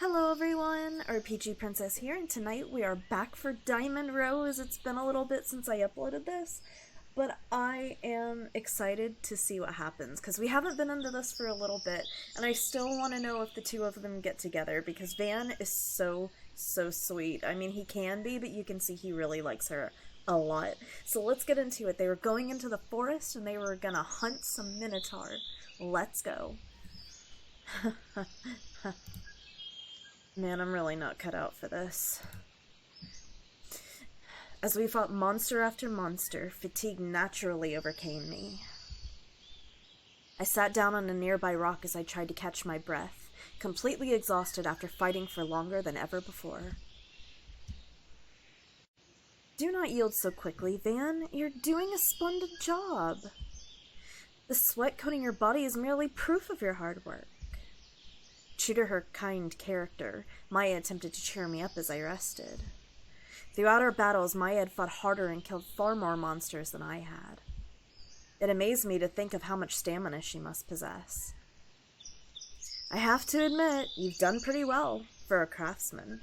Hello everyone, RPGPrincess here, and tonight we are back for Diamond Rose. It's been a little bit since I uploaded this, but I am excited to see what happens, because we haven't been into this for a little bit, and I still want to know if the two of them get together, because Van is so sweet. I mean, he can be, but you can see he really likes her a lot. So let's get into it. They were going into the forest, and they were gonna hunt some Minotaur. Let's go. Man, I'm really not cut out for this. As we fought monster after monster, fatigue naturally overcame me. I sat down on a nearby rock as I tried to catch my breath, completely exhausted after fighting for longer than ever before. Do not yield so quickly, Van. You're doing a splendid job. The sweat coating your body is merely proof of your hard work. True to her kind character, Maya attempted to cheer me up as I rested. Throughout our battles, Maya had fought harder and killed far more monsters than I had. It amazed me to think of how much stamina she must possess. I have to admit, you've done pretty well for a craftsman.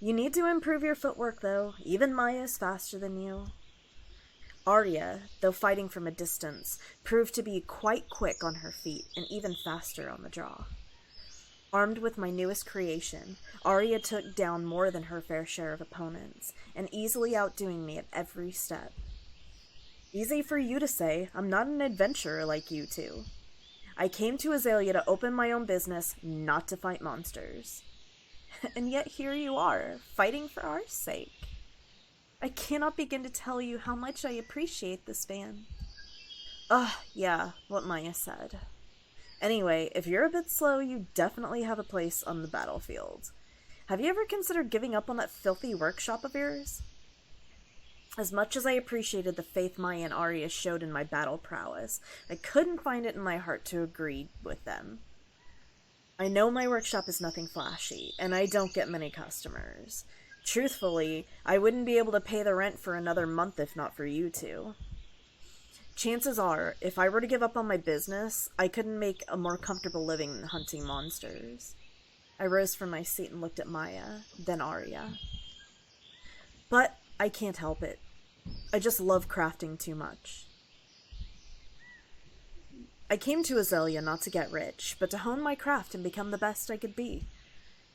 You need to improve your footwork, though. Even Maya is faster than you. Arya, though fighting from a distance, proved to be quite quick on her feet and even faster on the draw. Armed with my newest creation, Arya took down more than her fair share of opponents, and easily outdoing me at every step. Easy for you to say, I'm not an adventurer like you two. I came to Azalea to open my own business, not to fight monsters. And yet here you are, fighting for our sake. I cannot begin to tell you how much I appreciate this, Van. Yeah, what Maya said. Anyway, if you're a bit slow, you definitely have a place on the battlefield. Have you ever considered giving up on that filthy workshop of yours? As much as I appreciated the faith Maya and Arya showed in my battle prowess, I couldn't find it in my heart to agree with them. I know my workshop is nothing flashy, and I don't get many customers. Truthfully, I wouldn't be able to pay the rent for another month if not for you two. Chances are, if I were to give up on my business, I couldn't make a more comfortable living than hunting monsters. I rose from my seat and looked at Maya, then Arya. But I can't help it. I just love crafting too much. I came to Azalea not to get rich, but to hone my craft and become the best I could be.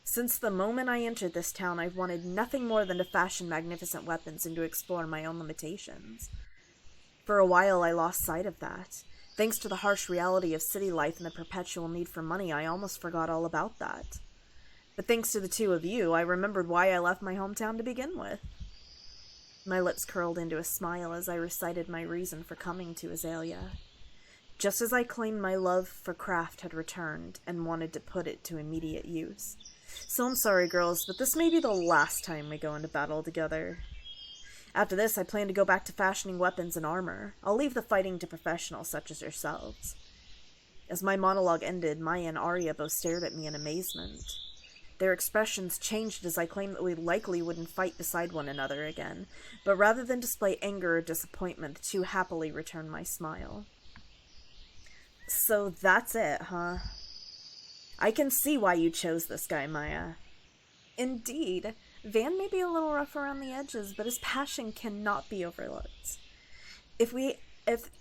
Since the moment I entered this town, I've wanted nothing more than to fashion magnificent weapons and to explore my own limitations. For a while, I lost sight of that. Thanks to the harsh reality of city life and the perpetual need for money, I almost forgot all about that. But thanks to the two of you, I remembered why I left my hometown to begin with. My lips curled into a smile as I recited my reason for coming to Azalea. Just as I claimed my love for craft had returned and wanted to put it to immediate use. So I'm sorry, girls, but this may be the last time we go into battle together. After this, I plan to go back to fashioning weapons and armor. I'll leave the fighting to professionals such as yourselves. As my monologue ended, Maya and Arya both stared at me in amazement. Their expressions changed as I claimed that we likely wouldn't fight beside one another again, but rather than display anger or disappointment, the two happily returned my smile. So that's it, huh? I can see why you chose this guy, Maya. Indeed. Van may be a little rough around the edges, but his passion cannot be overlooked. If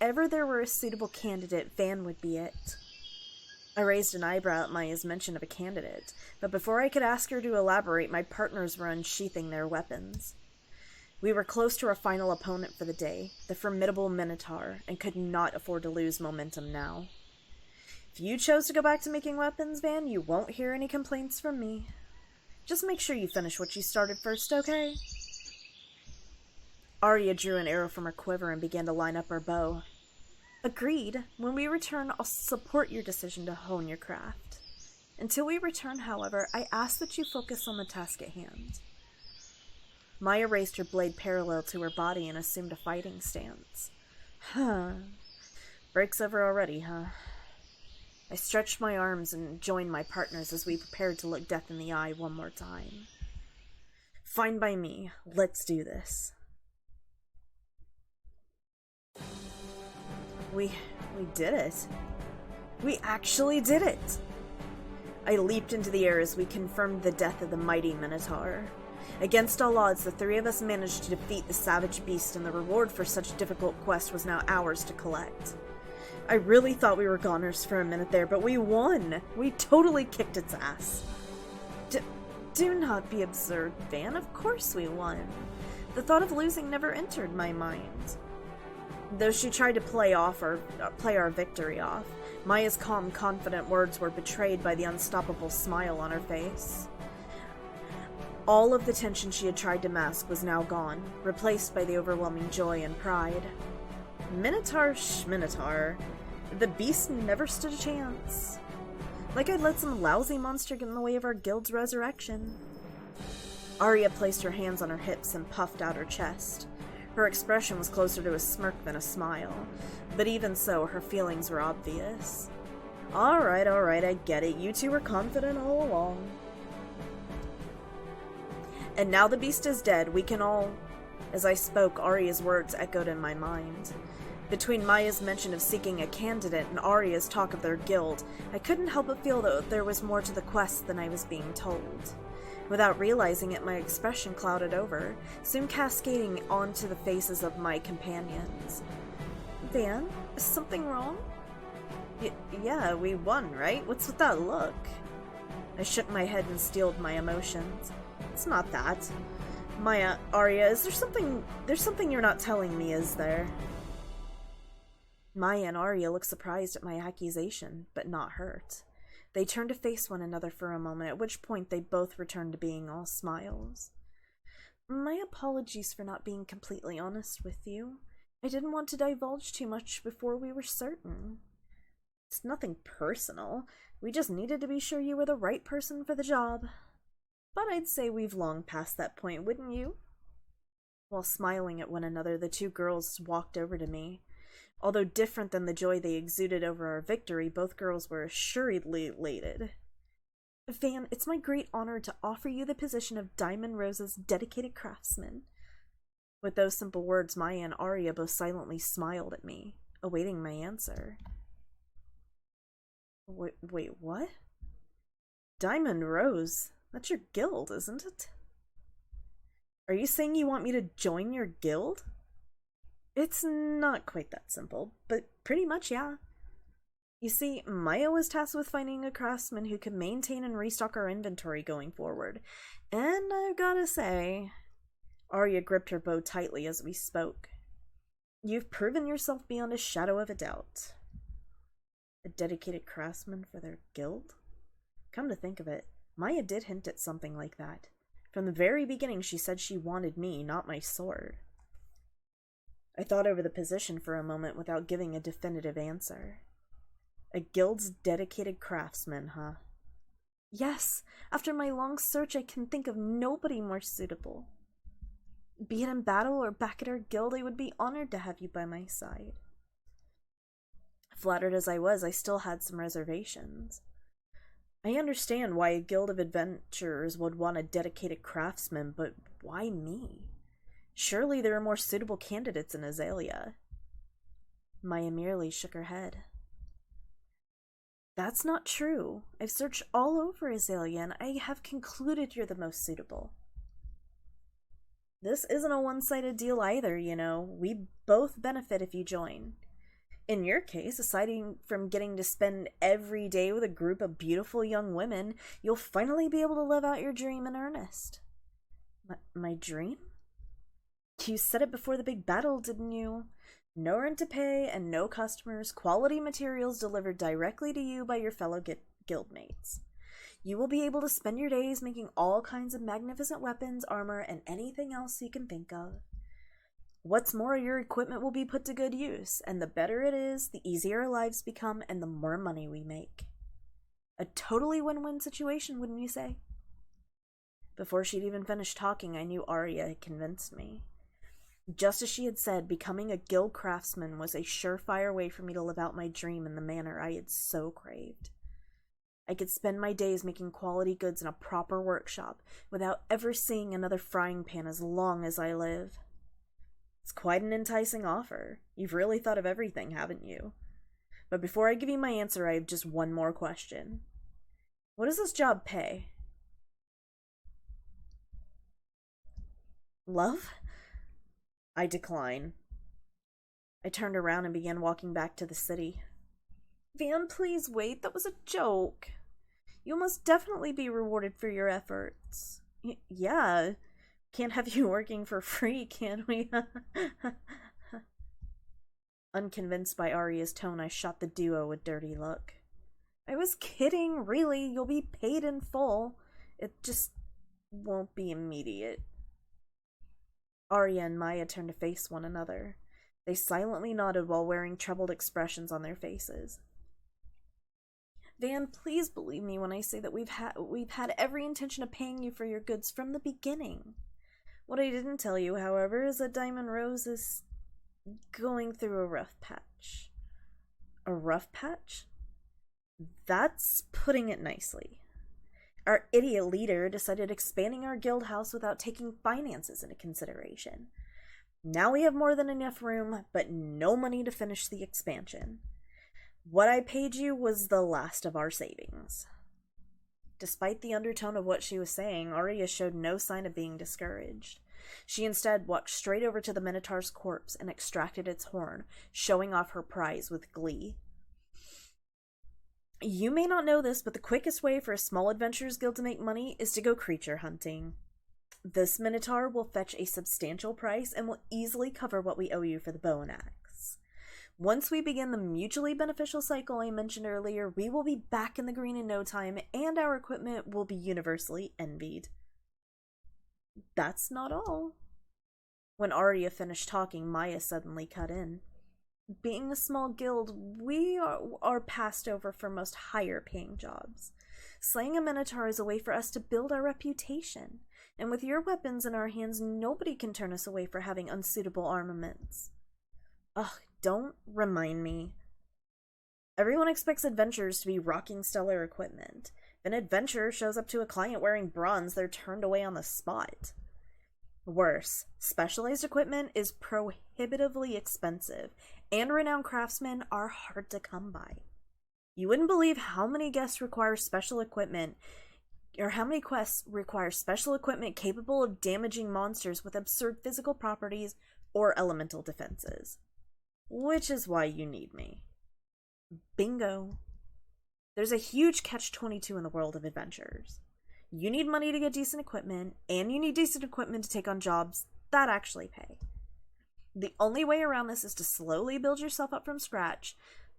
ever there were a suitable candidate, Van would be it. I raised an eyebrow at Maya's mention of a candidate, but before I could ask her to elaborate, my partners were unsheathing their weapons. We were close to our final opponent for the day, the formidable Minotaur, and could not afford to lose momentum now. If you chose to go back to making weapons, Van, you won't hear any complaints from me. Just make sure you finish what you started first, okay? Arya drew an arrow from her quiver and began to line up her bow. Agreed. When we return, I'll support your decision to hone your craft. Until we return, however, I ask that you focus on the task at hand. Maya raised her blade parallel to her body and assumed a fighting stance. Break's over already, huh? I stretched my arms and joined my partners as we prepared to look death in the eye one more time. Fine by me. Let's do this. We did it. We actually did it! I I leaped into the air as we confirmed the death of the mighty Minotaur. Against all odds, the three of us managed to defeat the savage beast, and the reward for such a difficult quest was now ours to collect. I really thought we were goners for a minute there, but we won! We totally kicked its ass. Do not be absurd, Van. Of course we won. The thought of losing never entered my mind. Though she tried to play our victory off, Maya's calm, confident words were betrayed by the unstoppable smile on her face. All of the tension she had tried to mask was now gone, replaced by the overwhelming joy and pride. Minotaur schminotaur. The beast never stood a chance. Like I'd let some lousy monster get in the way of our guild's resurrection. Arya placed her hands on her hips and puffed out her chest. Her expression was closer to a smirk than a smile, but even so, her feelings were obvious. Alright, I get it. You two were confident all along. And now the beast is dead, we can all... As I spoke, Arya's words echoed in my mind. Between Maya's mention of seeking a candidate and Arya's talk of their guild, I couldn't help but feel that there was more to the quest than I was being told. Without realizing it, my expression clouded over, soon cascading onto the faces of my companions. Van, is something wrong? Yeah, we won, right? What's with that look? I shook my head and steeled my emotions. It's not that. Arya, is there's something you're not telling me, is there? Maya and Arya looked surprised at my accusation, but not hurt. They turned to face one another for a moment, at which point they both returned to being all smiles. My apologies for not being completely honest with you. I didn't want to divulge too much before we were certain. It's nothing personal. We just needed to be sure you were the right person for the job. But I'd say we've long passed that point, wouldn't you? While smiling at one another, the two girls walked over to me. Although different than the joy they exuded over our victory, both girls were assuredly elated. Van, it's my great honor to offer you the position of Diamond Rose's dedicated craftsman. With those simple words, Maya and Arya both silently smiled at me, awaiting my answer. Wait, what? Diamond Rose? That's your guild, isn't it? Are you saying you want me to join your guild? It's not quite that simple, but pretty much, yeah. You see, Maya was tasked with finding a craftsman who could maintain and restock our inventory going forward. And I've gotta say... Arya gripped her bow tightly as we spoke. You've proven yourself beyond a shadow of a doubt. A dedicated craftsman for their guild? Come to think of it, Maya did hint at something like that. From the very beginning, she said she wanted me, not my sword. I thought over the position for a moment without giving a definitive answer. A guild's dedicated craftsman, huh? Yes, after my long search I can think of nobody more suitable. Be it in battle or back at our guild, I would be honored to have you by my side. Flattered as I was, I still had some reservations. I understand why a guild of adventurers would want a dedicated craftsman, but why me? Surely there are more suitable candidates in Azalea. Maya merely shook her head. That's not true. I've searched all over Azalea, and I have concluded you're the most suitable. This isn't a one-sided deal either, you know. We both benefit if you join. In your case, aside from getting to spend every day with a group of beautiful young women, you'll finally be able to live out your dream in earnest. My dream? You said it before the big battle, didn't you? No rent to pay and no customers, quality materials delivered directly to you by your fellow guildmates. You will be able to spend your days making all kinds of magnificent weapons, armor, and anything else you can think of. What's more, your equipment will be put to good use, and the better it is, the easier our lives become and the more money we make. A totally win-win situation, wouldn't you say? Before she'd even finished talking, I knew Arya had convinced me. Just as she had said, becoming a guild craftsman was a surefire way for me to live out my dream in the manner I had so craved. I could spend my days making quality goods in a proper workshop without ever seeing another frying pan as long as I live. It's quite an enticing offer. You've really thought of everything, haven't you? But before I give you my answer, I have just one more question. What does this job pay? Love? I decline. I turned around and began walking back to the city. Van, please wait. That was a joke. You'll most definitely be rewarded for your efforts. Yeah. Can't have you working for free, can we? Unconvinced by Arya's tone, I shot the duo a dirty look. I was kidding, really. You'll be paid in full. It just won't be immediate. Arya and Maya turned to face one another. They silently nodded while wearing troubled expressions on their faces. Van, please believe me when I say that we've had every intention of paying you for your goods from the beginning. What I didn't tell you, however, is that Diamond Rose is going through a rough patch. A rough patch? That's putting it nicely. Our idiot leader decided expanding our guild house without taking finances into consideration. Now we have more than enough room, but no money to finish the expansion. What I paid you was the last of our savings. Despite the undertone of what she was saying, Arya showed no sign of being discouraged. She instead walked straight over to the Minotaur's corpse and extracted its horn, showing off her prize with glee. You may not know this, but the quickest way for a small adventurers guild to make money is to go creature hunting. This Minotaur will fetch a substantial price and will easily cover what we owe you for the bow and axe. Once we begin the mutually beneficial cycle I mentioned earlier, we will be back in the green in no time, and our equipment will be universally envied. That's not all. When Arya finished talking, Maya suddenly cut in. Being a small guild, we are passed over for most higher-paying jobs. Slaying a Minotaur is a way for us to build our reputation, and with your weapons in our hands, nobody can turn us away for having unsuitable armaments. Ugh, don't remind me. Everyone expects adventurers to be rocking stellar equipment. If an adventurer shows up to a client wearing bronze, they're turned away on the spot. Worse, specialized equipment is prohibitively expensive, and renowned craftsmen are hard to come by. You wouldn't believe how many guests require special equipment, or how many quests require special equipment capable of damaging monsters with absurd physical properties or elemental defenses. Which is why you need me. Bingo. There's a huge catch-22 in the world of adventurers. You need money to get decent equipment, and you need decent equipment to take on jobs that actually pay. The only way around this is to slowly build yourself up from scratch,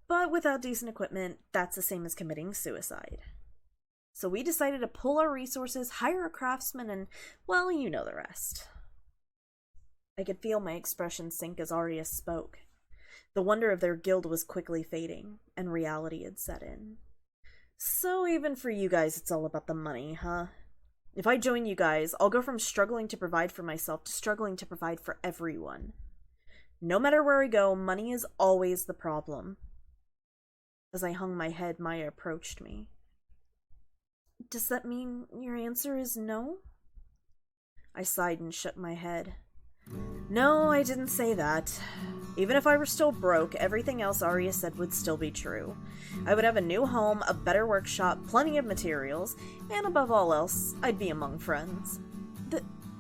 but without decent equipment, that's the same as committing suicide. So we decided to pull our resources, hire a craftsman, and, well, you know the rest. I could feel my expression sink as Arya spoke. The wonder of their guild was quickly fading, and reality had set in. So even for you guys, it's all about the money, huh? If I join you guys, I'll go from struggling to provide for myself to struggling to provide for everyone. No matter where I go, money is always the problem. As I hung my head, Maya approached me. Does that mean your answer is no? I sighed and shook my head. No, I didn't say that. Even if I were still broke, everything else Arya said would still be true. I would have a new home, a better workshop, plenty of materials, and above all else, I'd be among friends.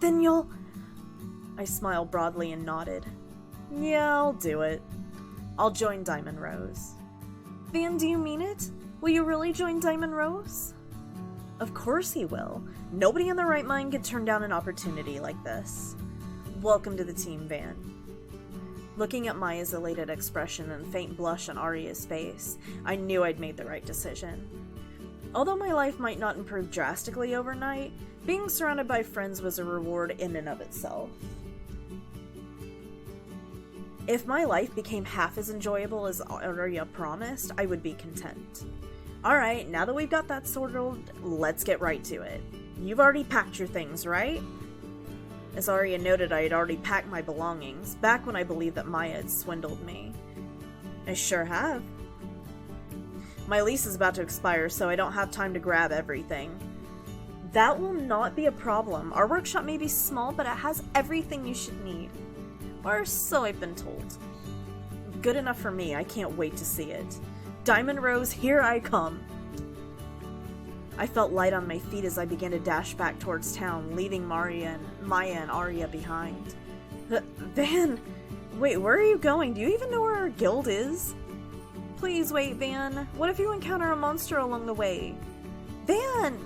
Then you'll... I smiled broadly and nodded. Yeah, I'll do it. I'll join Diamond Rose. Van, do you mean it? Will you really join Diamond Rose? Of course he will. Nobody in their right mind could turn down an opportunity like this. Welcome to the team, Van. Looking at Maya's elated expression and faint blush on Arya's face, I knew I'd made the right decision. Although my life might not improve drastically overnight, being surrounded by friends was a reward in and of itself. If my life became half as enjoyable as Arya promised, I would be content. Alright, now that we've got that sorted, let's get right to it. You've already packed your things, right? As Arya noted, I had already packed my belongings, back when I believed that Maya had swindled me. I sure have. My lease is about to expire, so I don't have time to grab everything. That will not be a problem. Our workshop may be small, but it has everything you should need. Or so I've been told. Good enough for me, I can't wait to see it. Diamond Rose, here I come. I felt light on my feet as I began to dash back towards town, leaving Maya and Arya behind. Van! Wait, where are you going? Do you even know where our guild is? Please wait, Van. What if you encounter a monster along the way? Van!